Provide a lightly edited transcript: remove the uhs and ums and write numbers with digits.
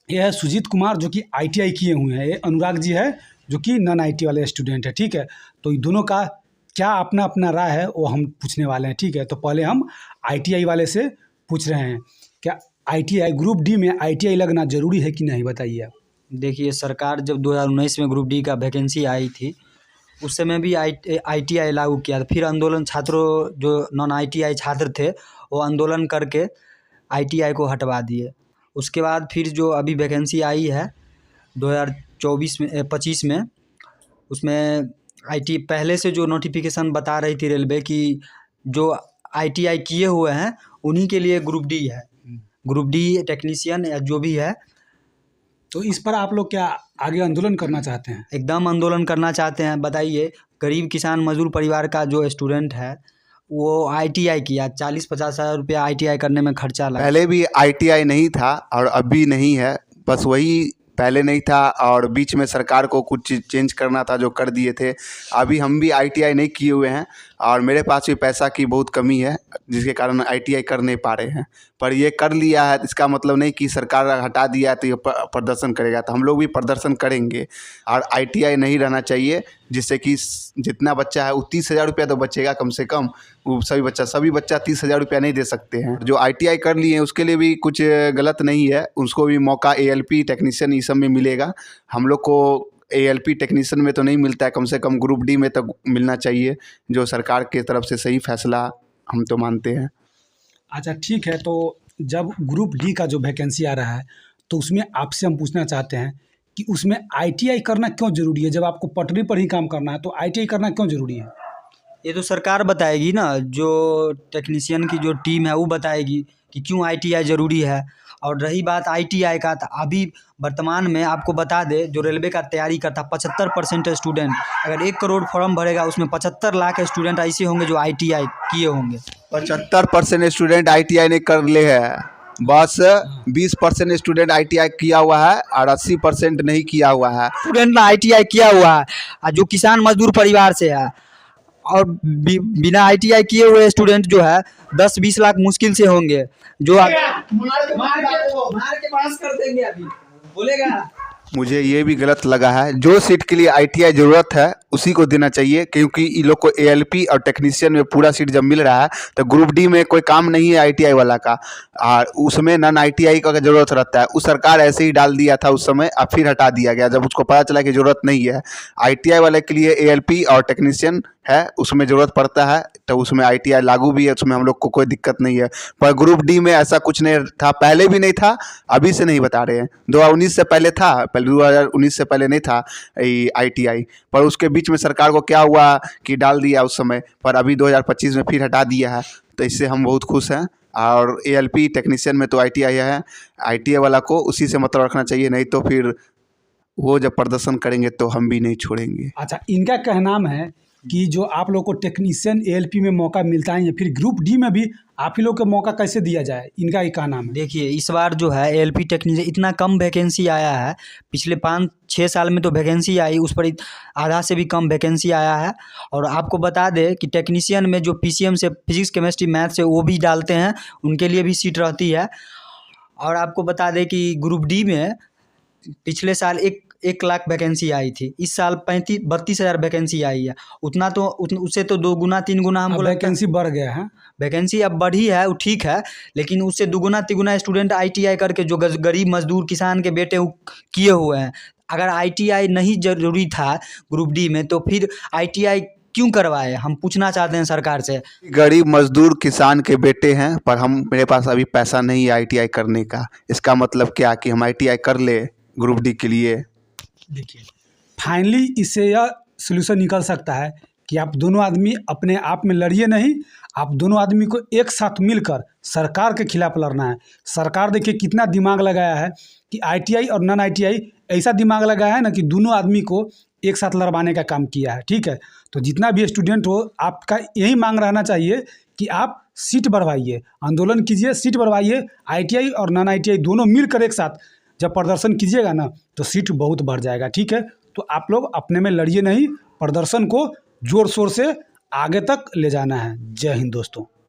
ये है सुजीत कुमार जो कि ITI किए हुए हैं, ये अनुराग जी है जो कि नॉन IT वाले स्टूडेंट है। ठीक है, तो इन दोनों का क्या अपना अपना राय है वो हम पूछने वाले हैं। ठीक है, तो पहले हम ITI वाले से पूछ रहे हैं, क्या ITI ग्रुप डी में ITI लगना जरूरी है कि नहीं, बताइए आप। देखिए, सरकार जब 2019 में ग्रुप डी का वैकेंसी आई थी, उस समय भी ITI लागू किया था। फिर आंदोलन, छात्रों जो नॉन ITI छात्र थे वो आंदोलन करके ITI को हटवा दिए। उसके बाद फिर जो अभी वैकेंसी आई है 2024 में 25 में, उसमें IT पहले से जो नोटिफिकेशन बता रही थी रेलवे कि जो ITI किए हुए हैं उन्हीं के लिए ग्रुप डी है। ग्रुप डी टेक्नीशियन या जो भी है, तो इस पर आप लोग क्या आगे आंदोलन करना चाहते हैं? एकदम आंदोलन करना चाहते हैं। बताइए, गरीब किसान मजदूर परिवार का जो स्टूडेंट है वो ITI किया, 40-50 हज़ार रुपया ITI करने में खर्चा लगा। पहले भी ITI नहीं था और अभी नहीं है, बस वही पहले नहीं था और बीच में सरकार को कुछ चीज़ चेंज करना था जो कर दिए थे। अभी हम भी ITI नहीं किए हुए हैं और मेरे पास भी पैसा की बहुत कमी है जिसके कारण ITI कर नहीं पा रहे हैं। पर ये कर लिया है इसका मतलब नहीं कि सरकार हटा दिया है तो ये प्रदर्शन करेगा, तो हम लोग भी प्रदर्शन करेंगे। और ITI नहीं रहना चाहिए जिससे कि जितना बच्चा है वो 30,000 रुपया तो बचेगा कम से कम। वो सभी बच्चा 30,000 रुपया नहीं दे सकते हैं। जो ITI कर लिए हैं उसके लिए भी कुछ गलत नहीं है, उसको भी मौका ALP टेक्नीशियन ये सब में मिलेगा। हम लोग को ALP टेक्नीशियन में तो नहीं मिलता है, कम से कम ग्रुप डी में तो मिलना चाहिए, जो सरकार की तरफ से सही फैसला हम तो मानते हैं। अच्छा ठीक है, तो जब ग्रुप डी का जो वैकेंसी आ रहा है तो उसमें आपसे हम पूछना चाहते हैं कि उसमें ITI करना क्यों ज़रूरी है? जब आपको पटरी पर ही काम करना है तो ITI करना क्यों ज़रूरी है? ये तो सरकार बताएगी ना, जो टेक्नीशियन की जो टीम है वो बताएगी कि क्यों ITI ज़रूरी है। और रही बात ITI का, तो अभी वर्तमान में आपको बता दे, जो रेलवे का तैयारी करता 75% स्टूडेंट, अगर 1 करोड़ फॉर्म भरेगा उसमें 75 लाख स्टूडेंट ऐसे होंगे जो ITI किए होंगे। 75% स्टूडेंट ITI नहीं कर ले है, बस 20% स्टूडेंट ITI किया हुआ है और 80% नहीं किया हुआ है। स्टूडेंट ने ITI किया हुआ है और जो किसान मजदूर परिवार से है, और बिना ITI किए हुए स्टूडेंट जो है 10-20 लाख मुश्किल से होंगे। जो मार के पास कर देंगे अभी बोलेगा। मुझे ये भी गलत लगा है, जो सीट के लिए ITI ज़रूरत है उसी को देना चाहिए, क्योंकि इन लोग को ALP और टेक्नीशियन में पूरा सीट जब मिल रहा है तो ग्रुप डी में कोई काम नहीं है ITI वाला का, और उसमें नॉन ITI का ज़रूरत रहता है। उस सरकार ऐसे ही डाल दिया था उस समय, अब फिर हटा दिया गया जब उसको पता चला कि ज़रूरत नहीं है। ITI वाले के लिए ALP और टेक्नीशियन है, उसमें ज़रूरत पड़ता है, तो उसमें ITI लागू भी है, उसमें हम लोग को कोई दिक्कत नहीं है। पर ग्रुप डी में ऐसा कुछ नहीं था, पहले भी नहीं था, अभी से नहीं बता रहे हैं। 2019 से पहले था, पहले 2019 से पहले नहीं था ITI, पर उसके बीच में सरकार को क्या हुआ कि डाल दिया उस समय, पर अभी 2025 में फिर हटा दिया है, तो इससे हम बहुत खुश हैं। और ALP टेक्नीशियन में तो ITI है, ITI वाला को उसी से मतलब रखना चाहिए, नहीं तो फिर वो जब प्रदर्शन करेंगे तो हम भी नहीं छोड़ेंगे। अच्छा, इनका कहना है कि जो आप लोग को टेक्नीशियन ALP में मौका मिलता है, फिर ग्रुप डी में भी आप ही लोग को मौका कैसे दिया जाए, इनका ही कहना है। देखिए, इस बार जो है ALP टेक्नीशियन इतना कम वैकेंसी आया है, पिछले 5-6 साल में तो वैकेंसी आई उस पर आधा से भी कम वैकेंसी आया है। और आपको बता दें कि टेक्नीशियन में जो PCM से फिजिक्स केमिस्ट्री मैथ से वो भी डालते हैं, उनके लिए भी सीट रहती है। और आपको बता दें कि ग्रुप डी में पिछले साल 1 लाख वैकेंसी आई थी, इस साल 32 हज़ार वैकेंसी आई है। उतना तो उससे तो 2 गुना 3 गुना हमको वैकेंसी बढ़ गया है। वैकेंसी अब बढ़ी है, वो ठीक है, लेकिन उससे 2 गुना 3 गुना स्टूडेंट ITI करके जो गरीब मजदूर किसान के बेटे वो किए हुए हैं। अगर ITI नहीं ज़रूरी था ग्रुप डी में तो फिर ITI क्यों करवाए, हम पूछना चाहते हैं सरकार से। गरीब मजदूर किसान के बेटे हैं, पर मेरे पास अभी पैसा नहीं है ITI करने का, इसका मतलब क्या कि हम ITI कर ले ग्रुप डी के लिए। देखिए, फाइनली इससे यह सलूशन निकल सकता है कि आप दोनों आदमी अपने आप में लड़िए नहीं, आप दोनों आदमी को एक साथ मिलकर सरकार के खिलाफ लड़ना है। सरकार देखिए कितना दिमाग लगाया है कि ITI और नॉन ITI, ऐसा दिमाग लगाया है ना कि दोनों आदमी को एक साथ लड़वाने का काम किया है। ठीक है, तो जितना भी स्टूडेंट हो, आपका यही मांग रहना चाहिए कि आप सीट बढ़वाइए, आंदोलन कीजिए, सीट बढ़वाइए। ITI और नॉन ITI दोनों मिलकर एक साथ जब प्रदर्शन कीजिएगा ना तो सीट बहुत बढ़ जाएगा। ठीक है, तो आप लोग अपने में लड़िए नहीं, प्रदर्शन को जोर शोर से आगे तक ले जाना है। जय हिंद दोस्तों।